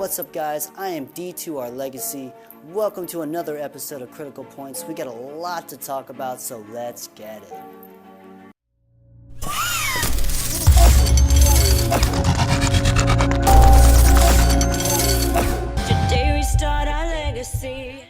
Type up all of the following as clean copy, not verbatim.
What's up, guys? I am D2R Legacy. Welcome to another episode of Critical Points. We got a lot to talk about, so let's get it. Today we start our legacy.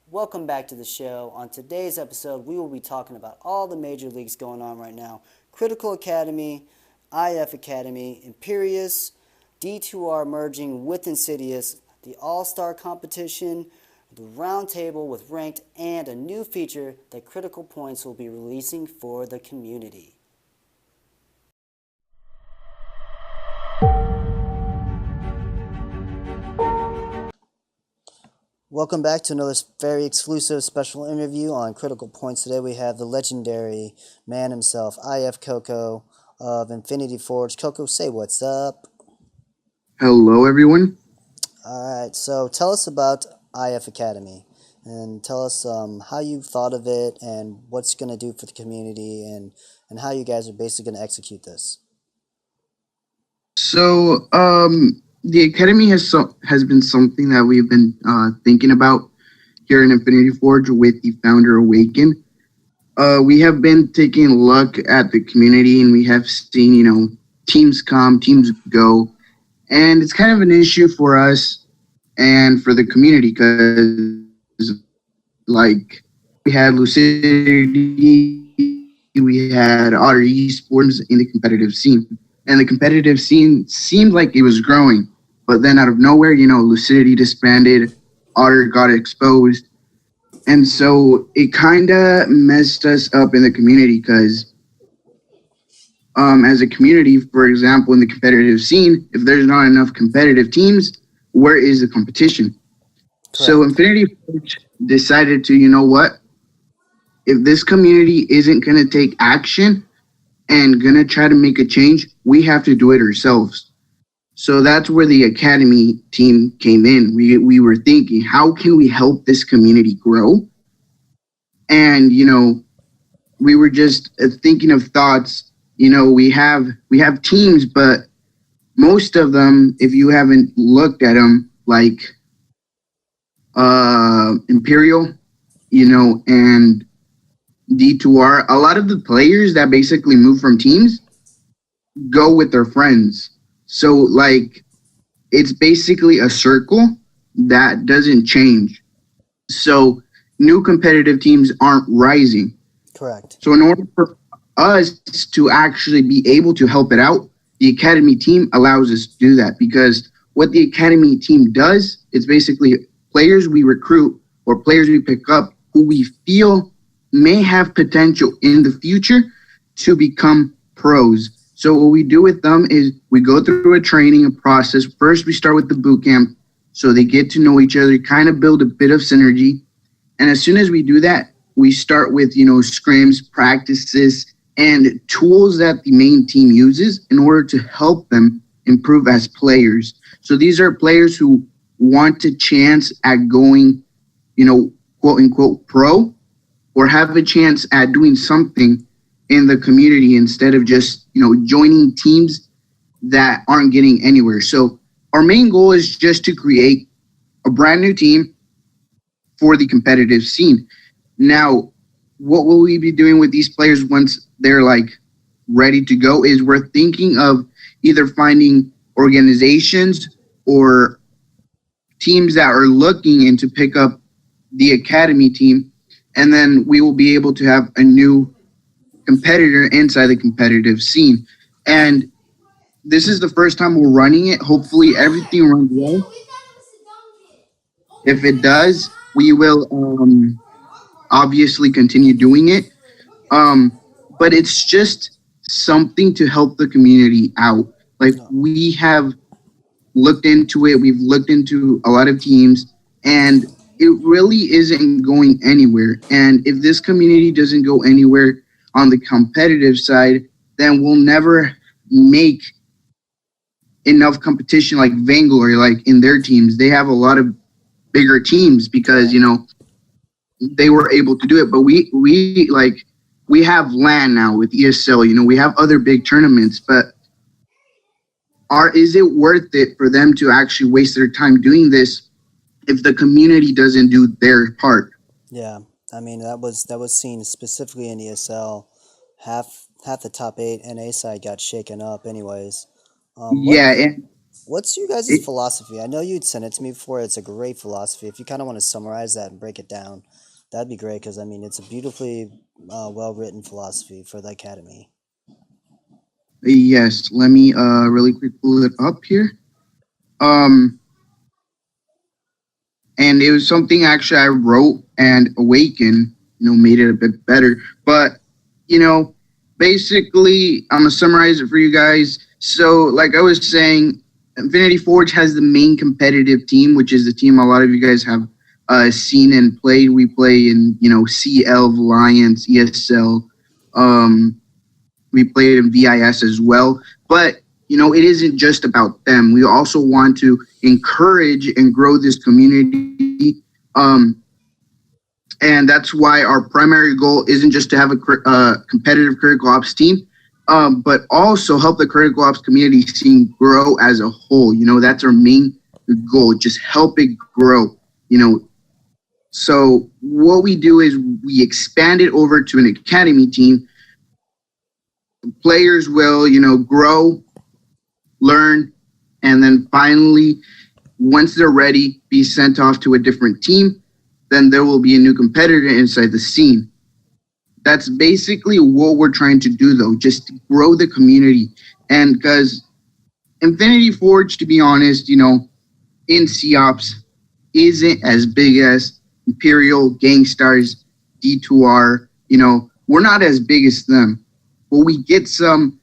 Welcome back to the show. On today's episode, we will be talking about all the major leagues going on right now. Critical Academy, IF Academy, Imperius, D2R merging with Insidious, the All-Star competition, the roundtable with Ranked, and a new feature that Critical Points will be releasing for the community. Welcome back to another very exclusive special interview on Critical Points. Today we have the legendary man himself, IF Koko of Infinity Forge. Koko, say what's up. Hello, everyone. All right, so tell us about IF Academy and tell us how you thought of it and what's going to do for the community and how you guys are basically going to execute this. So, the Academy has been something that we've been thinking about here in Infinity Forge with the founder Awaken. We have been taking a look at the community and we have seen, teams come, teams go. And it's kind of an issue for us and for the community because, we had Lucidity, we had Otter Esports in the competitive scene. And the competitive scene seemed like it was growing. But then out of nowhere, Lucidity disbanded, Otter got exposed. And so it kind of messed us up in the community because as a community, for example, in the competitive scene, if there's not enough competitive teams, where is the competition? Correct. So Infinity Forge decided to, if this community isn't going to take action and going to try to make a change, we have to do it ourselves. So that's where the Academy team came in. We were thinking, how can we help this community grow? And, we were just thinking of thoughts. We have teams, but most of them, if you haven't looked at them, like Imperial, and D2R, a lot of the players that basically move from teams go with their friends. So, it's basically a circle that doesn't change. So, new competitive teams aren't rising. Correct. So, in order for us to actually be able to help it out, the Academy team allows us to do that because what the Academy team does, it's basically players we recruit or players we pick up who we feel may have potential in the future to become pros. So what we do with them is we go through a training process. First, we start with the boot camp so they get to know each other, kind of build a bit of synergy. And as soon as we do that, we start with, scrims, practices, and tools that the main team uses in order to help them improve as players. So these are players who want a chance at going, quote unquote pro, or have a chance at doing something in the community instead of just, joining teams that aren't getting anywhere. So our main goal is just to create a brand new team for the competitive scene. Now, what will we be doing with these players once they're ready to go is we're thinking of either finding organizations or teams that are looking into pick up the Academy team. And then we will be able to have a new competitor inside the competitive scene. And this is the first time we're running it. Hopefully everything runs well. If it does, we will obviously continue doing it. But it's just something to help the community out. We have looked into it. We've looked into a lot of teams and it really isn't going anywhere. And if this community doesn't go anywhere on the competitive side, then we'll never make enough competition like Vainglory, in their teams. They have a lot of bigger teams because, they were able to do it. But we have LAN now with ESL, we have other big tournaments, but is it worth it for them to actually waste their time doing this if the community doesn't do their part? Yeah, I mean that was seen specifically in ESL. Half the top eight NA side got shaken up, anyways. What Yeah, and what's you guys' it, philosophy? I know you'd sent it to me before. It's a great philosophy. If you kind of want to summarize that and break it down, that'd be great. Because I mean, it's a beautifully well written philosophy for the academy. yes, let me really quick pull it up here. Um, and it was something actually I wrote and Awaken, made it a bit better. But you know, basically, I'm gonna summarize it for you guys. So, like I was saying, Infinity Forge has the main competitive team, which is the team a lot of you guys have seen and played. We play in CL, Alliance, ESL. Um, we played in VIS as well. But it isn't just about them. We also want to encourage and grow this community. Um, and that's why our primary goal isn't just to have a competitive critical ops team, but also help the critical ops community scene grow as a whole. That's our main goal. Just help it grow. You know, so what we do is we expand it over to an academy team. Players will, grow, learn, and then finally, once they're ready, be sent off to a different team. Then there will be a new competitor inside the scene. That's basically what we're trying to do, though, just to grow the community. And because Infinity Forge, to be honest, in COPS isn't as big as Imperial, Gangstars, D2R. We're not as big as them, but we get some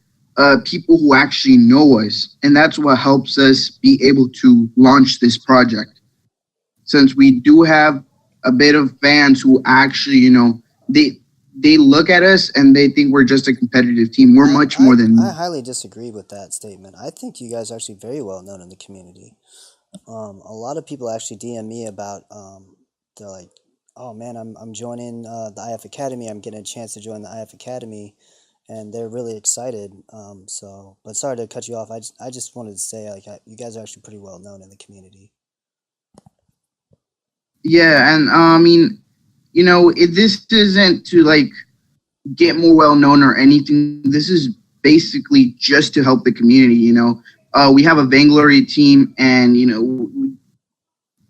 people who actually know us, and that's what helps us be able to launch this project. Since we do have a bit of fans who actually, they look at us and they think we're just a competitive team. We're much more I than. highly disagree with that statement. I think you guys are actually very well known in the community. A lot of people actually DM me about they're like, oh man, I'm joining the IF Academy. I'm getting a chance to join the IF Academy, and they're really excited. But sorry to cut you off. I just wanted to say like you guys are actually pretty well known in the community. Yeah, and this isn't to like get more well known or anything. This is basically just to help the community. We have a Vainglory team, and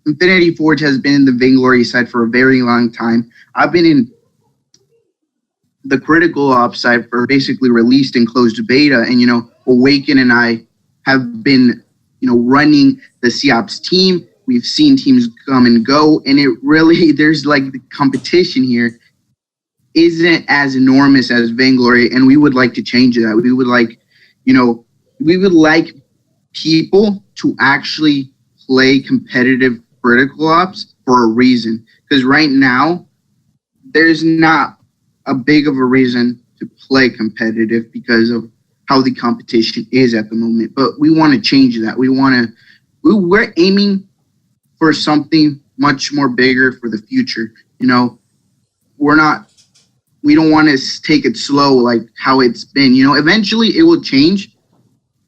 Infinity Forge has been in the Vainglory side for a very long time. I've been in the critical ops side for basically released and closed beta, and Awaken and I have been running the COPS team. We've seen teams come and go, and it really there's like the competition here isn't as enormous as Vainglory, and we would like to change that. We would like, we would like people to actually play competitive critical ops for a reason. Because right now, there's not a big of a reason to play competitive because of how the competition is at the moment. But we want to change that. We're aiming for something much more bigger for the future. We're not we don't want to take it slow like how it's been. Eventually it will change,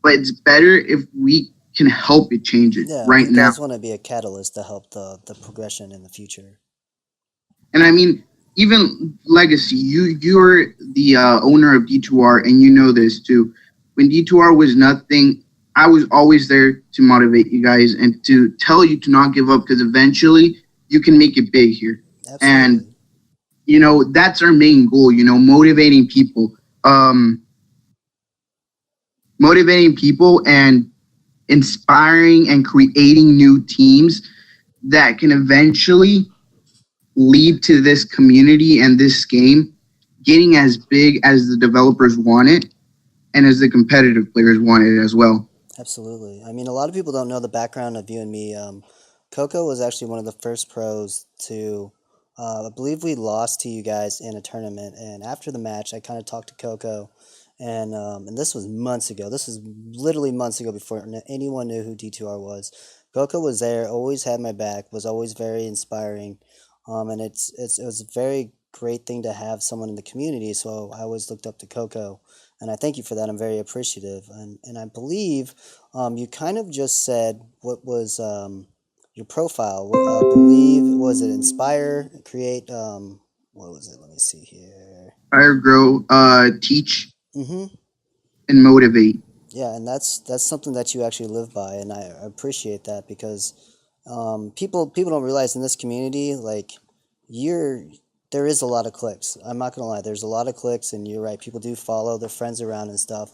but it's better if we can help it change it Yeah, right you now. guys want to be a catalyst to help the progression in the future. And I mean, even Legacy, you're the owner of D2R, and you know this too. When D2R was nothing, I was always there to motivate you guys and to tell you to not give up because eventually you can make it big here. And Absolutely. that's our main goal. Um, motivating people and inspiring and creating new teams that can eventually lead to this community and this game getting as big as the developers want it and as the competitive players want it as well. Absolutely. I mean, a lot of people don't know the background of you and me. Coco was actually one of the first pros to. I believe we lost to you guys in a tournament, and after the match, I kind of talked to Coco, and this was months ago. This was literally months ago before anyone knew who D2R was. Coco was there, always had my back, was always very inspiring, and it was a very great thing to have someone in the community. So I always looked up to Coco, and I thank you for that. I'm very appreciative, and I believe you kind of just said what was your profile. I believe was it inspire, create. What was it? Let me see here. Fire, grow, teach, Mm-hmm. and motivate. Yeah, and that's something that you actually live by, and I appreciate that because people don't realize in this community, like you're there is a lot of clicks. I'm not gonna lie, there's a lot of clicks, and you're right. People do follow their friends around and stuff,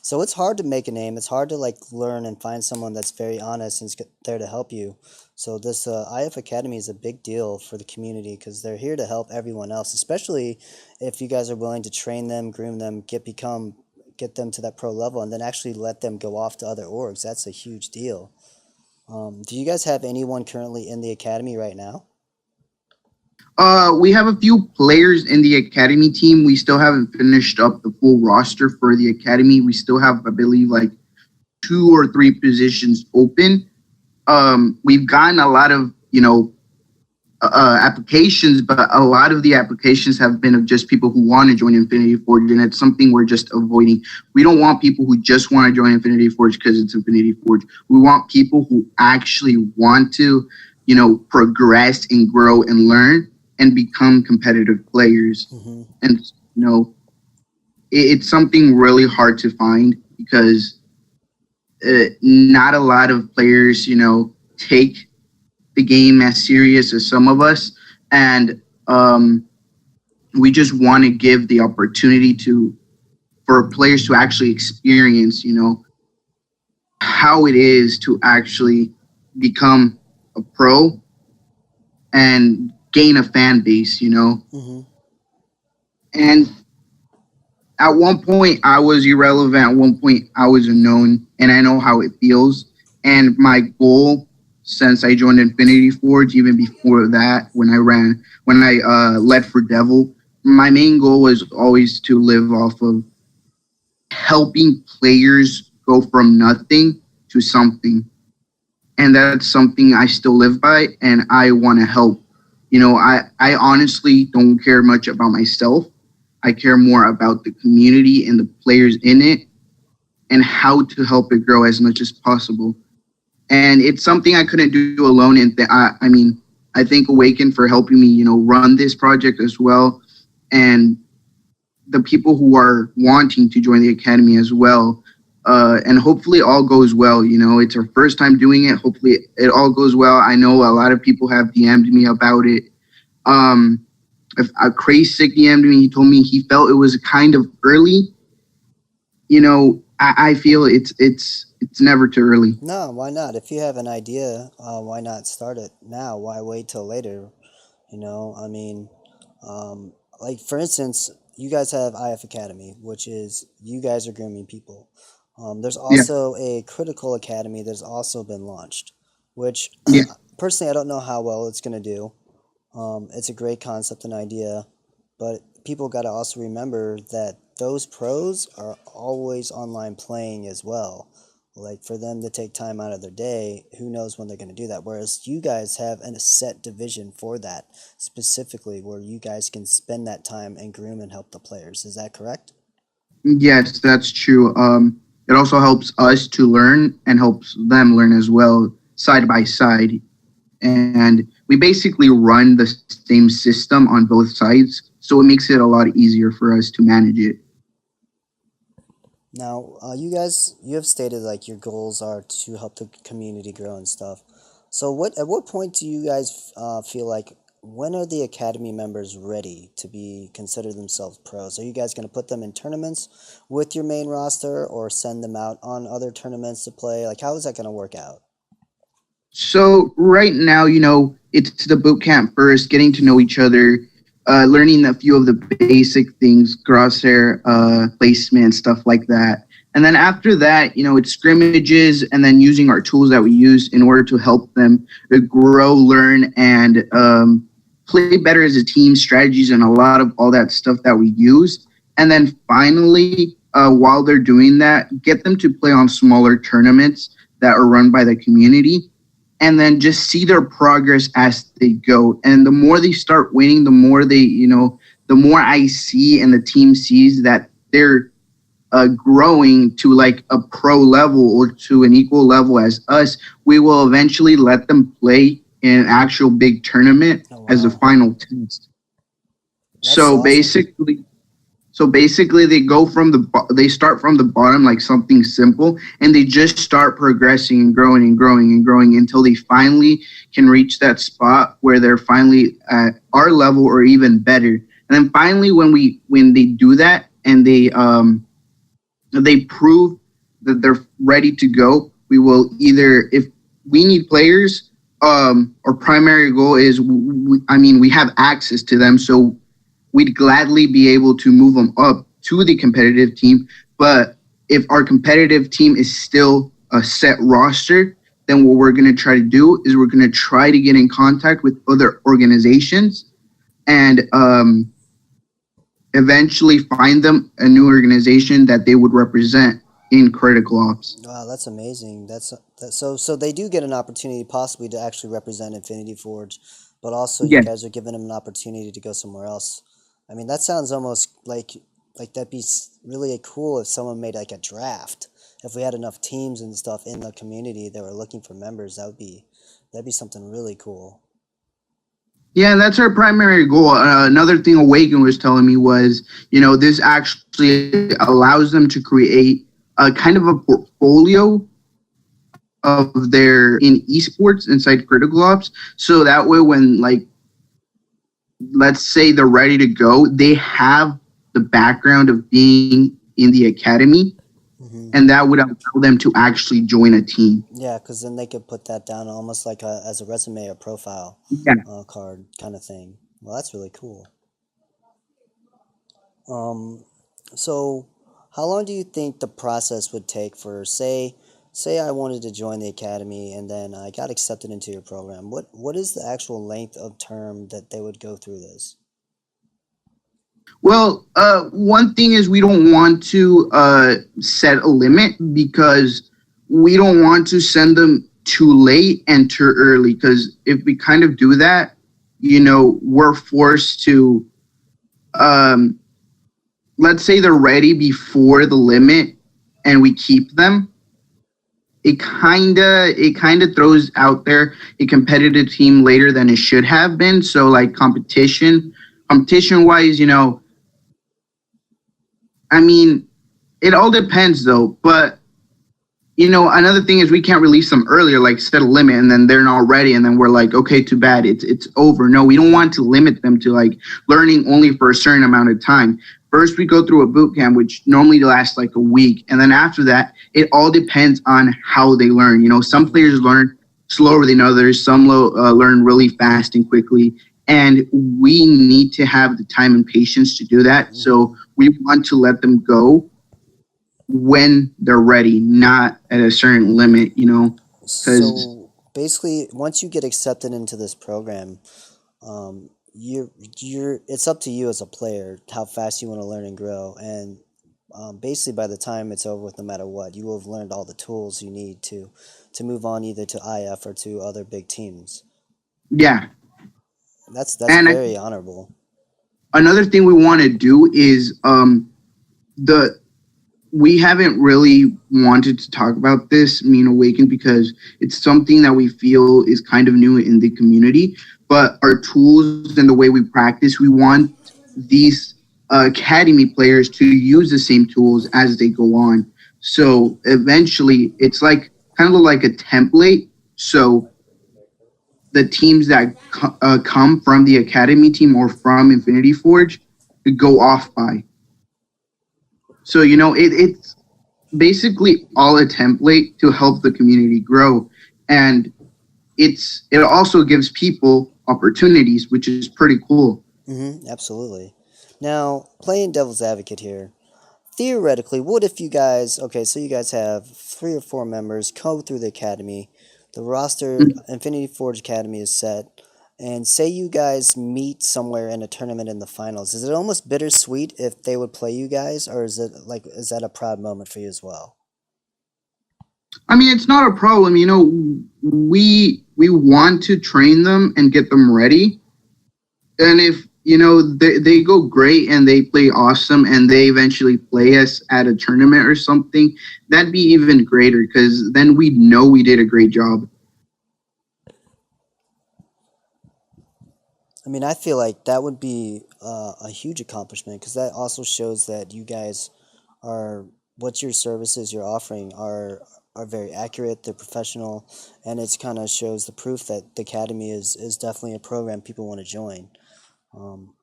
so it's hard to make a name. It's hard to like learn and find someone that's very honest and is there to help you. So this IF Academy is a big deal for the community because they're here to help everyone else, especially if you guys are willing to train them, groom them, get them to that pro level, and then actually let them go off to other orgs. That's a huge deal. Do you guys have anyone currently in the academy right now? We have a few players in the academy team. We still haven't finished up the full roster for the academy. We still have, I believe, like 2 or 3 positions open. We've gotten a lot of, applications, but a lot of the applications have been of just people who want to join Infinity Forge, and it's something we're just avoiding. We don't want people who just want to join Infinity Forge because it's Infinity Forge. We want people who actually want to, progress and grow and learn and become competitive players. Mm-hmm. And, it's something really hard to find because not a lot of players, take the game as serious as some of us, and we just want to give the opportunity for players to actually experience, how it is to actually become a pro and gain a fan base, Mm-hmm. And at one point I was irrelevant. At one point I was unknown, and I know how it feels. And my goal since I joined Infinity Forge, even before that, when I led for Devil, my main goal was always to live off of helping players go from nothing to something. And that's something I still live by, and I want to help. I honestly don't care much about myself. I care more about the community and the players in it and how to help it grow as much as possible. And it's something I couldn't do alone. And I thank Awaken for helping me, run this project as well. And the people who are wanting to join the academy as well. And hopefully all goes well. It's our first time doing it. Hopefully it all goes well. I know a lot of people have DM'd me about it. If a crazy DM'd me, he told me he felt it was kind of early. I feel it's never too early. No, why not? If you have an idea, why not start it now? Why wait till later? Like for instance, you guys have IF Academy, which is you guys are grooming people. There's Yeah, also a Critical Academy that's also been launched, which yeah, personally I don't know how well it's going to do. It's a great concept and idea, but people got to also remember that those pros are always online playing as well. Like for them to take time out of their day, who knows when they're going to do that. Whereas you guys have a set division for that specifically where you guys can spend that time and groom and help the players. Is that correct? yes, that's true. It also helps us to learn and helps them learn as well, side by side. And we basically run the same system on both sides, so it makes it a lot easier for us to manage it. Now, you have stated like your goals are to help the community grow and stuff. So, at what point do you guys feel like when are the academy members ready to be consider themselves pros? Are you guys going to put them in tournaments with your main roster, or send them out on other tournaments to play? Like, how is that going to work out? So right now, it's the boot camp first, getting to know each other, learning a few of the basic things, crosshair, placement, stuff like that. And then after that, it's scrimmages and then using our tools that we use in order to help them grow, learn, and play better as a team, strategies, and a lot of all that stuff that we use. And then finally, while they're doing that, get them to play on smaller tournaments that are run by the community, and then just see their progress as they go. And the more they start winning, the more the more I see and the team sees that they're growing to like a pro level or to an equal level as us, we will eventually let them play in an actual big tournament Oh, as a wow. final test. That's So awesome. basically, they start from the bottom like something simple, and they just start progressing and growing and growing and growing until they finally can reach that spot where they're finally at our level or even better. And then finally, when they do that and they prove that they're ready to go, we will either, if we need players, our primary goal is, we have access to them, so we'd gladly be able to move them up to the competitive team. But if our competitive team is still a set roster, then what we're going to try to do is we're going to try to get in contact with other organizations and eventually find them a new organization that they would represent in critical ops. Wow, that's amazing. So they do get an opportunity possibly to actually represent Infinity Forge, but also you Yeah. guys are giving them an opportunity to go somewhere else. I mean, that sounds almost like that'd be really cool if someone made like a draft. If we had enough teams and stuff in the community that were looking for members, that'd be something really cool. Yeah, that's our primary goal. Another thing Awaken was telling me was, this actually allows them to create a kind of a portfolio of their in esports inside Critical Ops. So that way, when like, let's say they're ready to go, they have the background of being in the academy, Hmm. and that would allow them to actually join a team. Yeah, because then they could put that down almost like as a resume or profile Yeah. card kind of thing. Well, that's really cool. Um, so how long do you think the process would take for, say I wanted to join the academy and then I got accepted into your program? What is the actual length of term that they would go through this? Well, one thing is we don't want to set a limit because we don't want to send them too late and too early. Because if we kind of do that, we're forced to, um, let's say they're ready before the limit, and we keep them. It kind of throws out there a competitive team later than it should have been. So like competition wise, I mean, it all depends though. But another thing is we can't release them earlier, like set a limit, and then they're not ready, and then we're like, okay, too bad, it's over. No, we don't want to limit them to like learning only for a certain amount of time. First, we go through a boot camp, which normally lasts like a week, and then after that, it all depends on how they learn. Some players learn slower than others. Some learn really fast and quickly, and we need to have the time and patience to do that. So we want to let them go when they're ready, not at a certain limit, because So basically, once you get accepted into this program, you're it's up to you as a player how fast you want to learn and grow, and basically by the time it's over with, no matter what, you will have learned all the tools you need to move on either to IF or to other big teams. yeah. That's And very honorable. another thing we want to do is the we haven't really wanted to talk about this, me and Awaken, because it's something that we feel is kind of new in the community. But our tools and the way we practice, we want these academy players to use the same tools as they go on. So eventually, it's like kind of like a template. So the teams that come from the academy team or from Infinity Forge go off by. So it's basically all a template to help the community grow, and it also gives people opportunities, which is pretty cool. Absolutely. Now, playing devil's advocate here, theoretically, what if you guys, okay, so you guys have 3 or 4 members go through the academy, the roster, Infinity Forge Academy is set, and say you guys meet somewhere in a tournament in the finals. Is it almost bittersweet if they would play you guys, or is that a proud moment for you as well? I mean, it's not a problem. We want to train them and get them ready, and if they go great and they play awesome and they eventually play us at a tournament or something, that'd be even greater because then we'd know we did a great job. I mean, I feel like that would be a huge accomplishment because that also shows that you guys are what your services you're offering are very accurate. They're professional, and it's kind of shows the proof that the academy is definitely a program people want to join.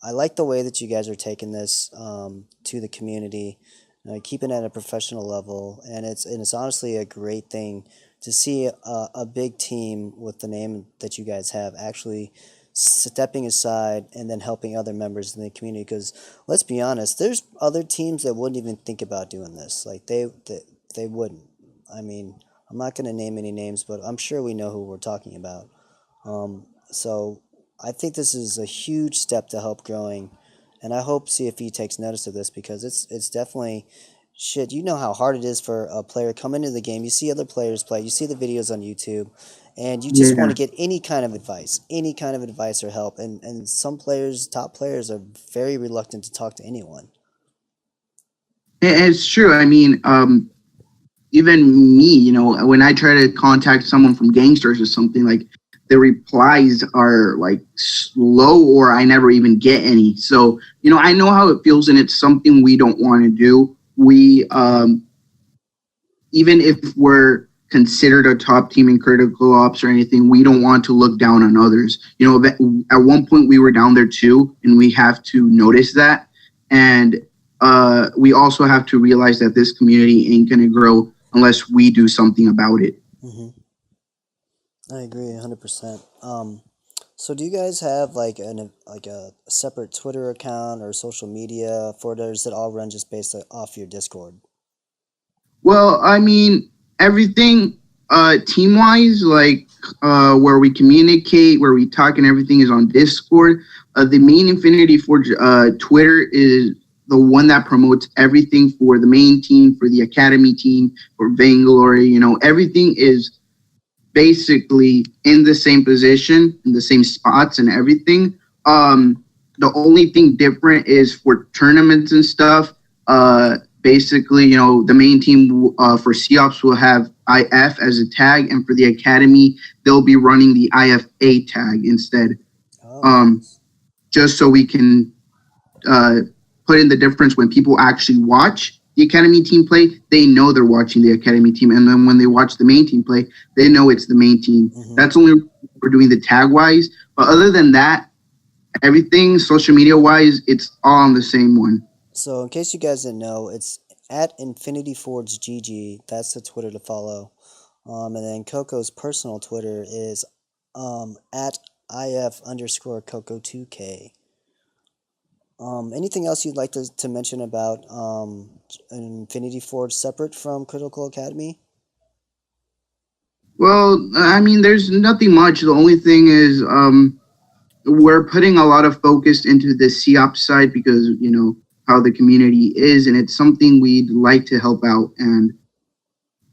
I like the way that you guys are taking this to the community, keeping it at a professional level, and it's honestly a great thing to see a big team with the name that you guys have actually stepping aside and then helping other members in the community. Because let's be honest, there's other teams that wouldn't even think about doing this. Like they wouldn't. I mean, I'm not going to name any names, but I'm sure we know who we're talking about. So I think this is a huge step to help growing, and I hope CFE takes notice of this because it's definitely shit. You know how hard it is for a player coming into the game. You see other players play. You see the videos on YouTube, and you just want Yeah. to get any kind of advice or help. And some players, top players, are very reluctant to talk to anyone. It's true. I mean, even me, when I try to contact someone from Gangsters or something, like the replies are like slow or I never even get any. So, I know how it feels and it's something we don't want to do. Even if we're considered a top team in critical ops or anything, we don't want to look down on others. At one point we were down there too, and we have to notice that. And we also have to realize that this community ain't going to grow unless we do something about it. Hmm. I agree 100%. So do you guys have like a separate Twitter account or social media for those that all run just based off your Discord? Well, I mean, everything team wise, like where we communicate, where we talk, and everything is on Discord. The main Infinity Forge Twitter is the one that promotes everything for the main team, for the academy team, for Vainglory. Everything is basically in the same position, in the same spots, and everything. The only thing different is for tournaments and stuff. Basically, the main team for COPS will have IF as a tag, and for the academy, they'll be running the IFA tag instead, Oh, just so we can put in the difference when people actually watch the academy team play. They know they're watching the academy team, and then when they watch the main team play, they know it's the main team. hmm. That's only we're doing the tag wise, but other than that, everything social media wise, it's all on the same one. So in case you guys didn't know, it's at Infinity Forge GG. That's the Twitter to follow. And then Coco's personal Twitter is at IF underscore Coco2K. Anything else you'd like to mention about Infinity Forge separate from Critical Academy? Well, I mean, there's nothing much. The only thing is, we're putting a lot of focus into the COP side because how the community is, and it's something we'd like to help out. And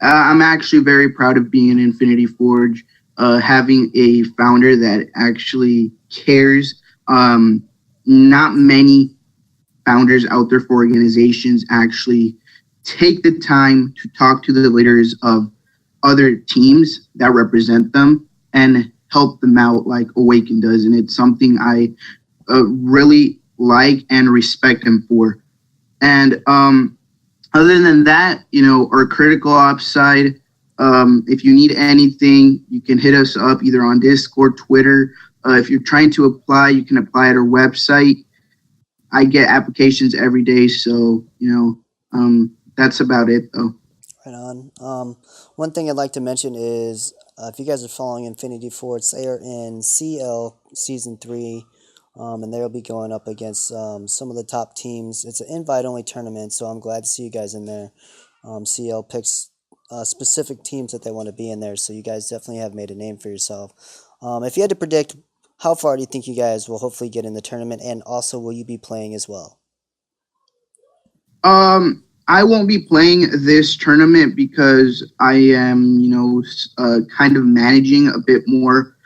I'm actually very proud of being in Infinity Forge, having a founder that actually cares. Not many founders out there for organizations actually take the time to talk to the leaders of other teams that represent them and help them out like Awaken does. And it's something I really like and respect him for. And other than that, our critical ops side, if you need anything, you can hit us up either on Discord, Twitter. If you're trying to apply, you can apply at our website. I get applications every day, so that's about it, though. Right on. One thing I'd like to mention is if you guys are following Infinity Forge, they are in CL Season 3, and they'll be going up against some of the top teams. It's an invite-only tournament, so I'm glad to see you guys in there. CL picks specific teams that they want to be in there, so you guys definitely have made a name for yourself. If you had to predict, how far do you think you guys will hopefully get in the tournament, and also will you be playing as well? I won't be playing this tournament because I am, kind of managing a bit more.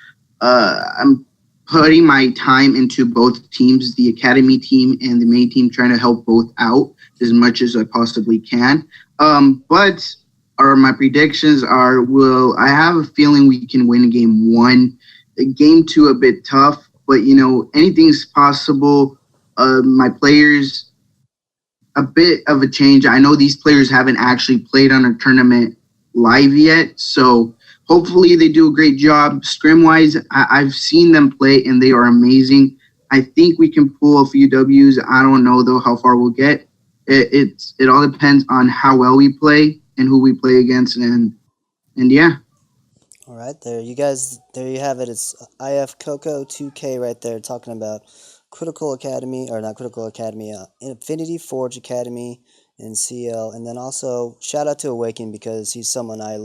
I'm putting my time into both teams, the academy team and the main team, trying to help both out as much as I possibly can. But my predictions are, will I have a feeling we can win game one. Game two a bit tough, but anything's possible. My players, a bit of a change. I know these players haven't actually played on a tournament live yet, so hopefully they do a great job. Scrim wise, I've seen them play and they are amazing. I think we can pull a few W's. I don't know though how far we'll get. It all depends on how well we play and who we play against, and yeah. All right, there you guys. There you have it. It's IF Koko 2K right there talking about Critical Academy, or not Critical Academy, Infinity Forge Academy in CL, and then also shout out to Awaken because he's someone I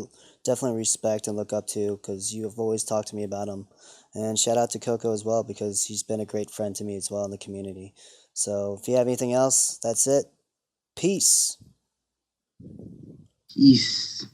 definitely respect and look up to because you have always talked to me about him, and shout out to Koko as well because he's been a great friend to me as well in the community. So if you have anything else, that's it. Peace. Peace.